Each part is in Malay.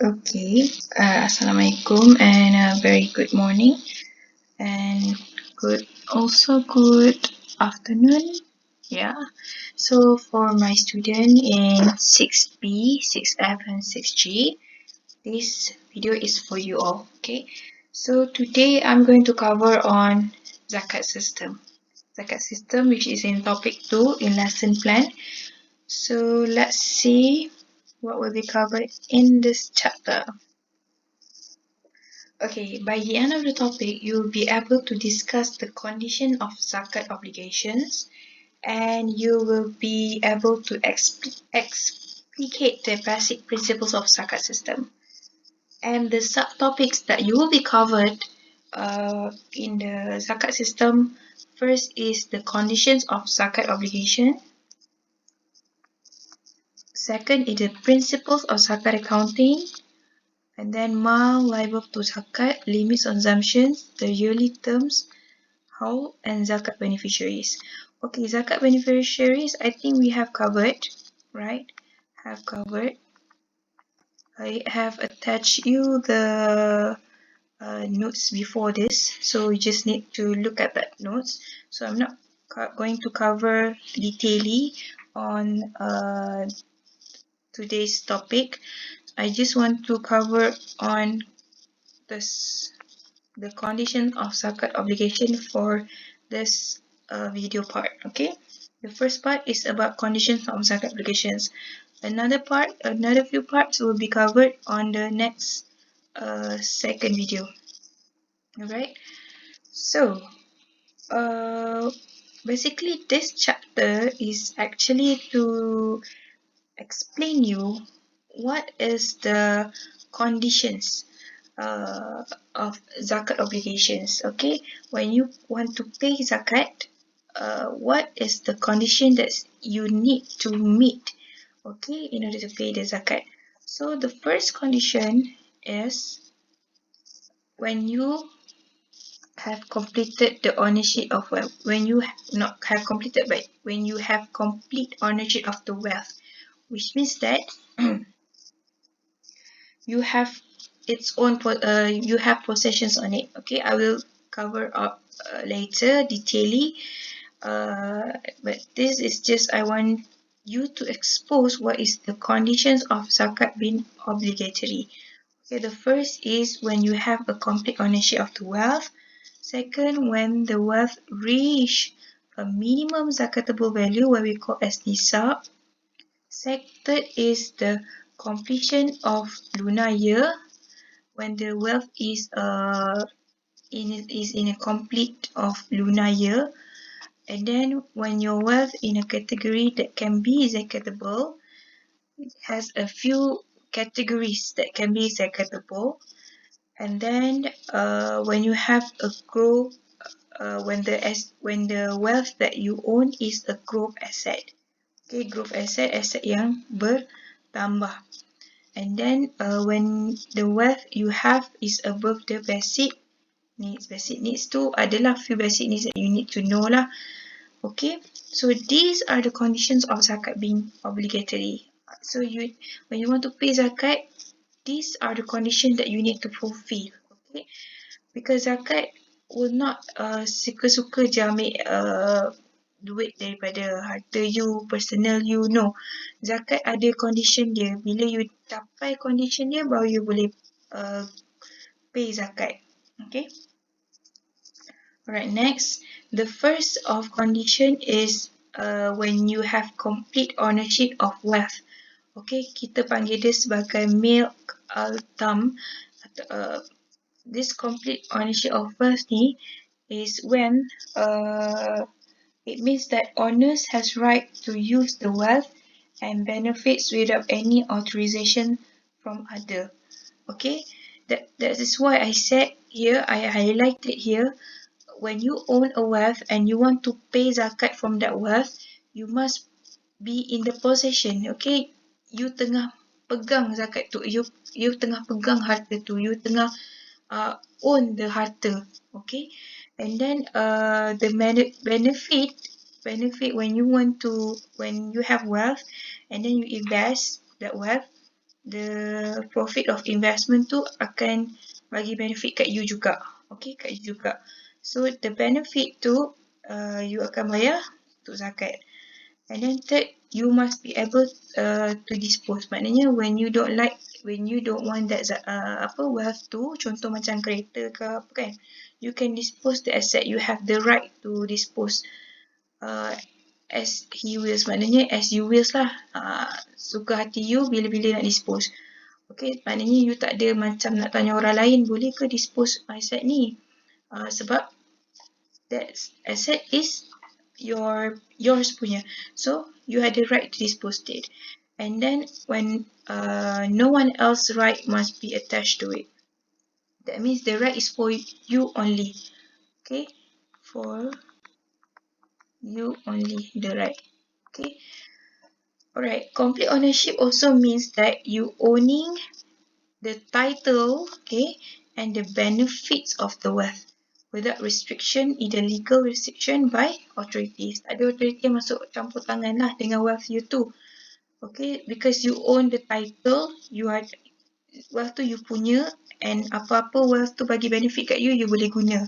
Okay, Assalamualaikum and a very good morning and good afternoon. Yeah, so for my student in 6B, 6F and 6G, this video is for you all. Okay, so today I'm going to cover on Zakat system. Zakat system, which is in topic 2 in lesson plan. So let's see what will be covered in this chapter. Okay, by the end of the topic, you will be able to discuss the condition of zakat obligations, and you will be able to explicate the basic principles of zakat system. And the subtopics that you will be covered in the zakat system, first is the conditions of zakat obligation. Second is the principles of zakat accounting. And then mal liable to zakat, limits on assumptions, the yearly terms, how, and zakat beneficiaries. Okay, zakat beneficiaries, I think we have covered, right? Have covered. I have attached you the notes before this, so you just need to look at that notes. So I'm not going to cover detailedly on today's topic. I just want to cover on the condition of zakat obligation for this video part. Okay, the first part is about conditions of zakat obligations. Another few parts will be covered on the next second video. Alright, so basically this chapter is actually to explain you what is the conditions of zakat obligations. Okay, when you want to pay zakat, what is the condition that you need to meet, okay, in order to pay the zakat. So the first condition is when you have completed the ownership of wealth. When you not have completed, but when you have complete ownership of the wealth, which means that you have its own you have possessions on it. Okay, I will cover up later detailedly, but this is just I want you to expose what is the conditions of zakat being obligatory. Okay, the first is when you have a complete ownership of the wealth. Second, when the wealth reach a minimum zakatable value, what we call as nisab. Third is the completion of lunar year, when the wealth is in a complete of lunar year. And then when your wealth in a category that can be zakatable, it has a few categories that can be zakatable. And then when you have a growth, when the wealth that you own is a growth asset. Okay, growth asset yang bertambah. And then when the wealth you have is above the basic needs. Basic needs tu adalah few basic needs that you need to know lah. Okay, so these are the conditions of zakat being obligatory. So when you want to pay zakat, these are the conditions that you need to fulfill. Okay, because zakat will not suka-suka je ambil duit daripada harta you, personal you, no. Zakat ada condition dia. Bila you capai condition dia, baru you boleh pay zakat. Okay. Alright, next. The first of condition is when you have complete ownership of wealth. Okay, kita panggil dia sebagai milk al-tam. This complete ownership of wealth ni is when it means that owners has right to use the wealth and benefits without any authorization from other. Okay, that is why I said here, I highlighted here, when you own a wealth and you want to pay zakat from that wealth, you must be in the possession. Okay, you tengah pegang zakat tu, you tengah pegang harta tu, you tengah own the harta. Okay, and then the benefit when you have wealth and then you invest that wealth, the profit of investment tu akan bagi benefit kat you juga. Okay, kat you juga. So the benefit tu you akan bayar untuk zakat. And then third, you must be able to dispose. Maknanya when you don't want that wealth tu, contoh macam kereta ke apa kan, you can dispose the asset. You have the right to dispose as he wills. Maknanya as you wills lah. Suka hati you bila-bila nak dispose. Okay, maknanya you tak ada macam nak tanya orang lain, boleh ke dispose asset ni? Sebab that asset is yours punya. So you had the right to dispose it. And then when no one else right must be attached to it. That means the right is for you only. Okay, for you only the right. Okay. Alright, complete ownership also means that you owning the title, okay, and the benefits of the wealth without restriction, either legal restriction by authorities. Tak ada authority yang masuk campur tangan lah dengan wealth you tu. Okay, because you own the title, you are wealth tu you punya, and apa-apa wealth tu bagi benefit kat you, you boleh guna.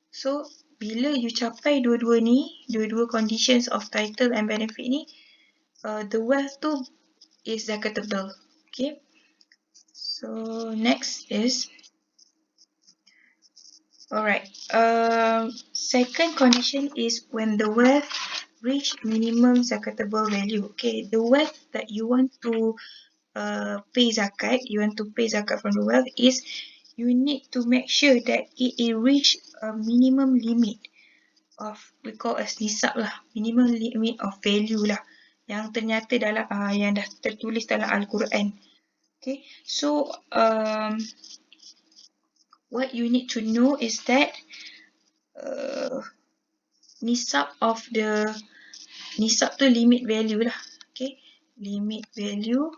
So, bila you capai dua-dua ni, dua-dua conditions of title and benefit ni, the wealth tu is zakatable. Okay. So next is alright. Second condition is when the wealth reach minimum zakatable value. Okay, the wealth that you want to pay zakat, from the wealth is you need to make sure that it reach a minimum limit of, we call as nisab lah, minimum limit of value lah, yang ternyata dalam yang dah tertulis dalam Al-Quran. Okay, so what you need to know is that nisab tu limit value lah. Okay, limit value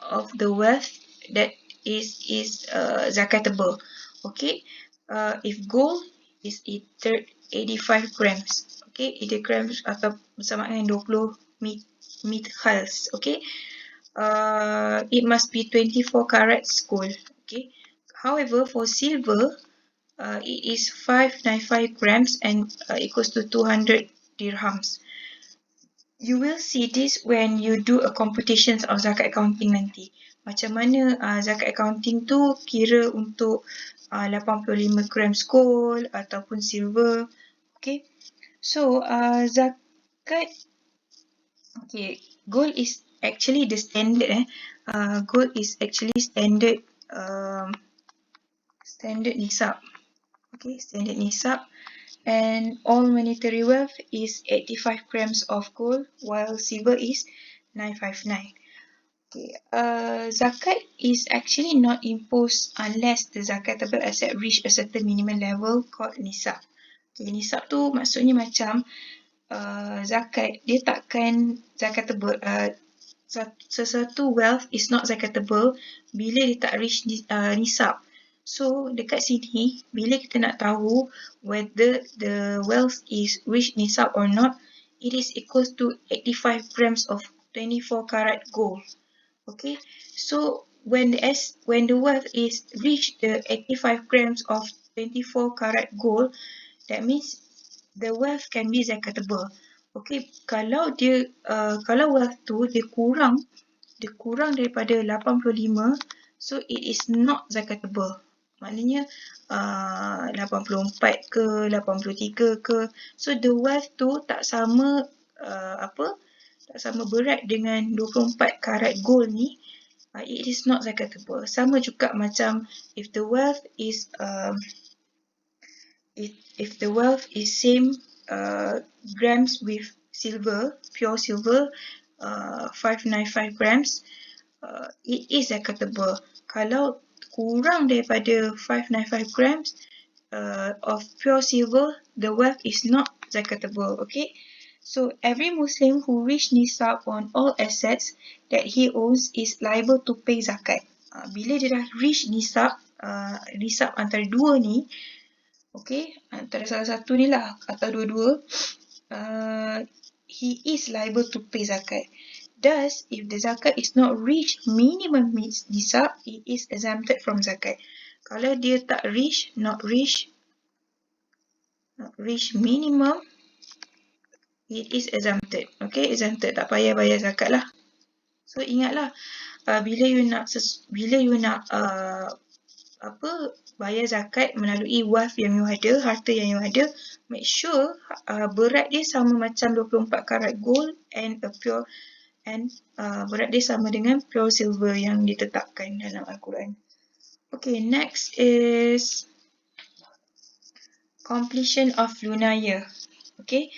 of the wealth that is zakatable. Okay, if gold is 85 grams, okay, 80 grams atau bersama dengan 20 mithals, okay, it must be 24 carats gold. Okay, however for silver it is 595 grams and equals to 200 dirhams. You will see this when you do a computation of zakat accounting nanti. Macam mana zakat accounting tu kira untuk 85 grams gold ataupun silver. Okay, so zakat, okay, gold is actually the standard. Gold is actually standard nisab. Okay, standard nisab. And all monetary wealth is 85 grams of gold, while silver is 959. Okay, zakat is actually not imposed unless the zakatable asset reach a certain minimum level called nisab. Okay, nisab tu maksudnya macam zakat dia takkan zakatable. Sesuatu wealth is not zakatable bila dia tak reach nisab. So dekat sini, bila kita nak tahu whether the wealth is reached nisab or not, it is equal to 85 grams of 24 karat gold. Okay, so when the wealth is reached the 85 grams of 24 karat gold, that means the wealth can be zakatable. Okay, kalau wealth tu dia kurang daripada 85, so it is not zakatable. Maknanya 84 ke 83 ke, so the wealth tu tak sama tak sama berat dengan 24 karat gold ni, it is not zakatable. Sama juga macam if the wealth is same grams with silver, pure silver, 595 grams, it is zakatable. Kalau kurang daripada 595 grams of pure silver, the wealth is not zakatable. Okay, so every Muslim who reach nisab on all assets that he owns is liable to pay zakat. Bila dia dah reach nisab antara dua ni, okay, antara salah satu ni lah atau dua-dua, he is liable to pay zakat. Thus, if the zakat is not reached minimum nisab, it is exempted from zakat. Kalau dia tak reach, not reach minimum, it is exempted. Okay, exempted, tak payah bayar zakat lah. So ingatlah, bila you nak bayar zakat melalui wealth yang you ada, harta yang you ada, make sure berat dia sama macam 24 karat gold and berat dia sama dengan pure silver yang ditetapkan dalam Al-Quran. Okay, next is completion of lunar year. Okay,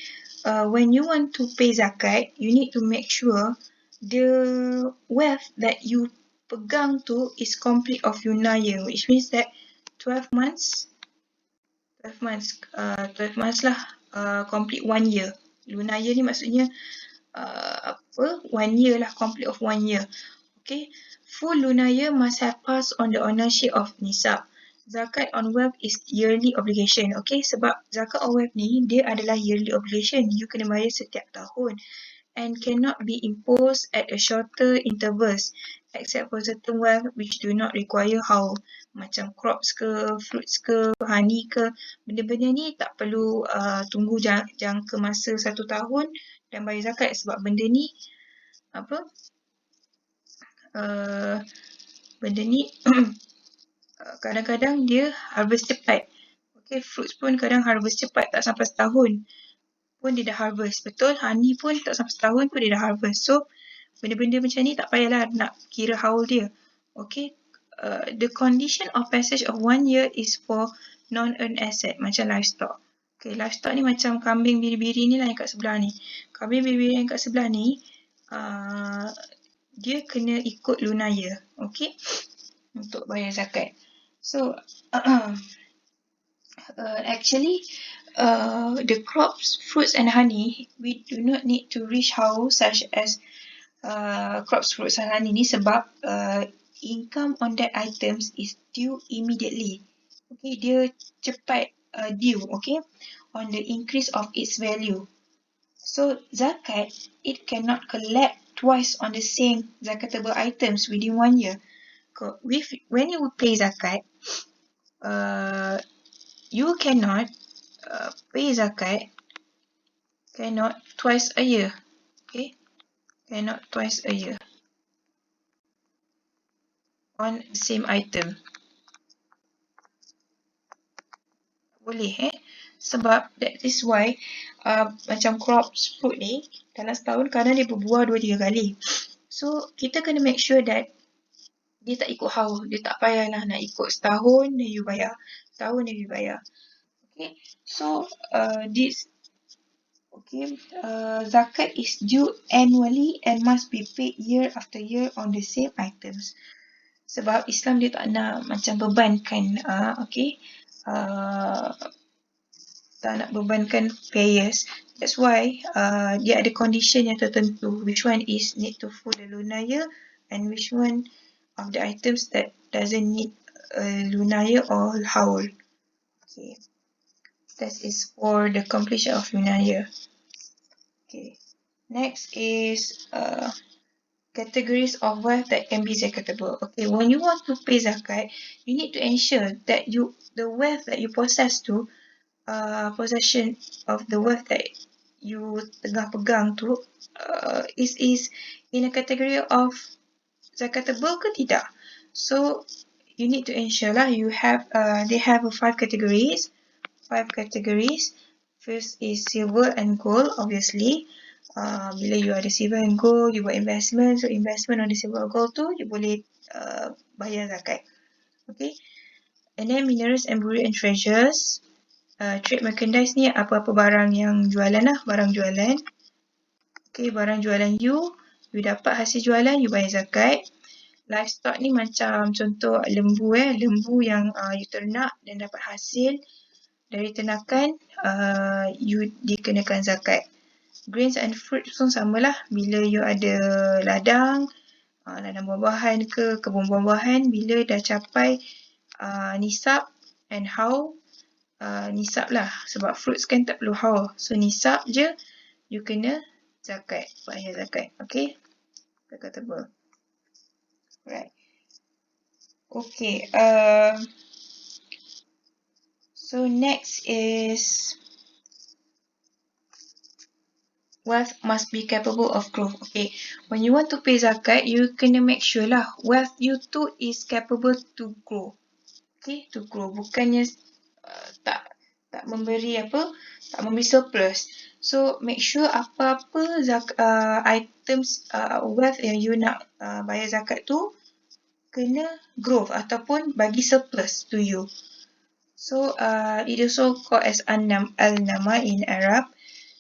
when you want to pay zakat, you need to make sure the wealth that you pegang tu is complete of lunar year, which means that 12 months lah, complete 1 year. Lunar year ni maksudnya 1 year lah, complete of 1 year. Okay, full lunar year must have passed on the ownership of nisab. Zakat on wealth is yearly obligation. Okay, sebab zakat on wealth ni dia adalah yearly obligation. You kena bayar setiap tahun and cannot be imposed at a shorter intervals except for certain wealth which do not require haul, macam crops ke, fruits ke, honey ke. Benda-benda ni tak perlu tunggu jangka masa 1 tahun dan bayar zakat, sebab benda ni kadang-kadang dia harvest cepat. Okay, fruits pun kadang harvest cepat, tak sampai setahun pun dia dah harvest. Betul, honey pun tak sampai setahun pun dia dah harvest. So benda-benda macam ni tak payahlah nak kira haul dia. Okay, the condition of passage of 1 year is for non-earned asset macam livestock. Okay, livestock ni macam kambing biri-biri ni lah yang kat sebelah ni. Kambing biri-biri yang kat sebelah ni dia kena ikut lunar year. Okay, untuk bayar zakat. So actually the crops, fruits and honey, we do not need to reach haul such as crops, fruits and honey ni, sebab income on that items is due immediately. Okay, dia cepat due, okay, on the increase of its value. So zakat, it cannot collect twice on the same zakatable items within 1 year. When you pay zakat, you cannot pay zakat twice a year. Okay, cannot twice a year on the same item. Boleh sebab that is why macam crops, fruit ni dalam setahun kadang dia berbuah 2-3 kali. So kita kena make sure that dia tak ikut haul. Dia tak payahlah nak ikut setahun dan you bayar, setahun dan you bayar. Okay, so zakat is due annually and must be paid year after year on the same items. Sebab Islam dia tak nak macam bebankan, tak nak bebankan payers. That's why dia ada condition yang tertentu. Which one is need to full the lunar year and which one of the items that doesn't need a lunar year or haul. Okay, that is for the completion of lunar year. Okay, next is categories of wealth that can be zakatable. Okay, when you want to pay zakat, you need to ensure that the wealth that you possess tu, possession of the wealth that you tengah pegang tu, is in a category of zakatable ke tidak. So you need to ensure lah you have they have 5 categories. First is silver and gold, obviously. Bila you ada silver and gold, you buat investment. So investment on the silver and gold tu, you boleh bayar zakat. Okay. And then minerals and bullion and treasures. Trade merchandise ni apa-apa barang yang jualan lah, barang jualan. Okay, barang jualan you dapat hasil jualan, you bayar zakat. Livestock ni macam contoh lembu yang you ternak dan dapat hasil dari ternakan, you dikenakan zakat. Grains and fruit pun samalah. Bila you ada ladang buah-buahan ke, kebun buah-buahan, bila dah capai nisab and haul, nisab lah. Sebab fruits kan tak perlu haul. So nisab je, you kena zakat, bayar zakat. Okay. zakatable. Right. Okay. So next is wealth must be capable of growth. Okay. When you want to pay zakat, you kena make sure lah wealth you tu is capable to grow. Okay, to grow. Bukannya tak memberi apa, tak memberi surplus. So make sure apa-apa items wealth yang you nak bayar zakat tu kena growth ataupun bagi surplus to you. So it also called as al-nama in Arab.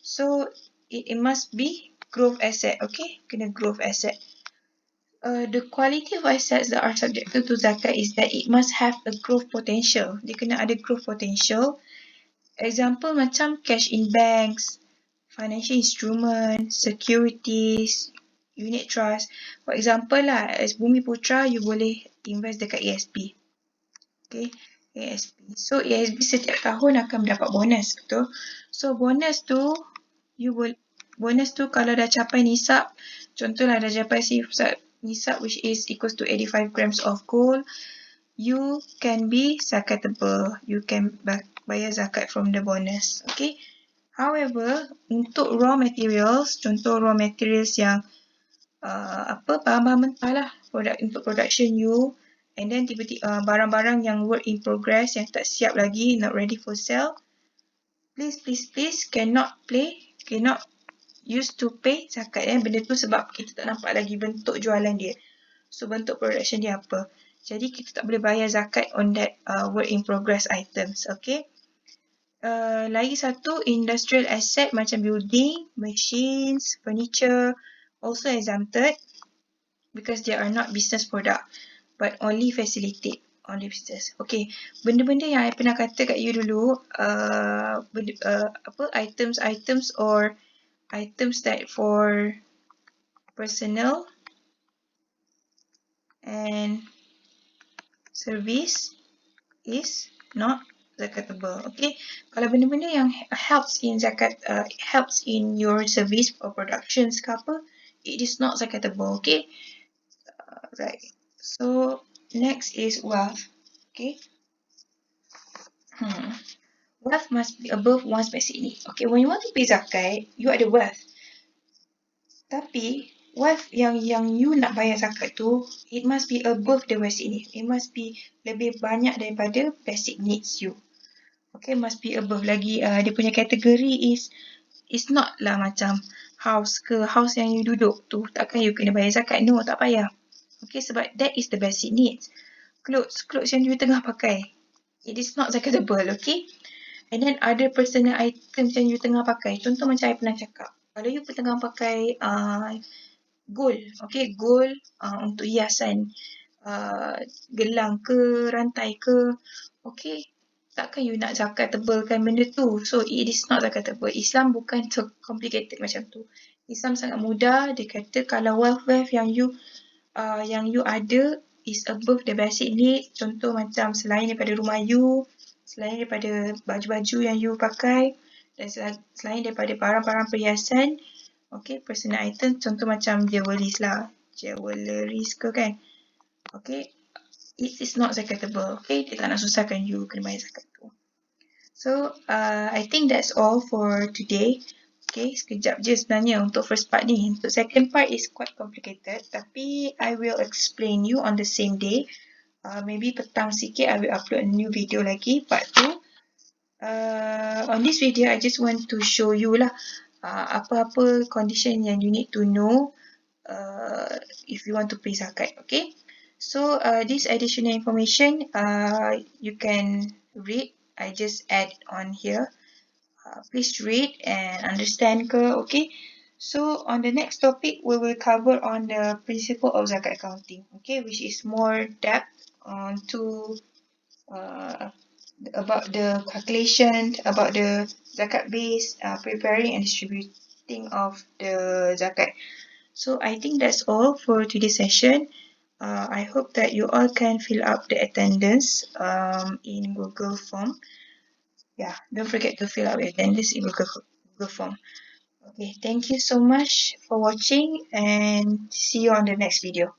So it must be growth asset. Okay, kena growth asset. The quality of assets that are subjected to zakat is that it must have a growth potential. Dia kena ada growth potential. Example macam cash in banks, financial instruments, securities, unit trust. For example lah, as Bumi Putra, you boleh invest dekat ASP. Okay, ASP. So ASP setiap tahun akan mendapat bonus, betul? So bonus tu, bonus tu kalau dah capai nisab, contohlah dah capai nisab which is equals to 85 grams of gold, you can be zakatable. You can bayar zakat from the bonus. Okay. However, untuk raw materials, contoh raw materials yang bahan-bahan mentah lah untuk production you, and then tiba-tiba barang-barang yang work in progress yang tak siap lagi, not ready for sale, please cannot use to pay zakat benda tu sebab kita tak nampak lagi bentuk jualan dia. So bentuk production dia apa. Jadi kita tak boleh bayar zakat on that work in progress items. Okay. Lagi satu, industrial asset macam building, machines, furniture also exempted because they are not business product but only facilitate on the business. Okay, benda-benda yang I pernah kata kat you dulu, items or items that for personal and service is not zakatable. Okay, kalau benda-benda yang helps in zakat, helps in your service or productions ke apa, it is not zakatable. Okay, right. So next is wealth. Okay, wealth must be above one's basic need. Okay, when you want to pay zakat, you ada wealth. Tapi wealth yang you nak bayar zakat tu, it must be above the basic need. It must be lebih banyak daripada basic needs you. Okay, must be above lagi. Dia punya kategori is not lah macam house yang you duduk tu. Takkan you kena bayar zakat? No, tak payah. Okay, sebab that is the basic needs. Clothes yang you tengah pakai, it is not zakatable. Okay, and then other personal items yang you tengah pakai. Contoh macam I pernah cakap, kalau you tengah pakai gold, okay, gold untuk hiasan, gelang ke, rantai ke, okay, takkan you nak zakatable-kan benda tu. So it is not zakatable. Islam bukan so complicated macam tu. Islam sangat mudah. Dia kata kalau wealth yang you ada is above the basic need. Contoh macam selain daripada rumah you, selain daripada baju-baju yang you pakai, dan selain daripada barang-barang perhiasan, okay, personal item, contoh macam jewelries lah, jewelries ke kan, okay, it is not zakatable. Okay, dia tak nak susahkan you kena bayar zakat tu. So I think that's all for today. Okay, sekejap je sebenarnya untuk first part ni. Untuk second part is quite complicated, tapi I will explain you on the same day. Maybe petang sikit I will upload a new video lagi, part 2. On this video I just want to show you lah apa-apa condition yang you need to know if you want to pay zakat. Okay, so this additional information you can read. I just add on here. Please read and understand ke. Okay, so on the next topic we will cover on the principle of zakat accounting. Okay, which is more depth to about the calculation, about the zakat base, preparing and distributing of the zakat. So I think that's all for today's session. I hope that you all can fill up the attendance in Google form. Yeah, don't forget to fill out your attendance in Google form. Okay, thank you so much for watching and see you on the next video.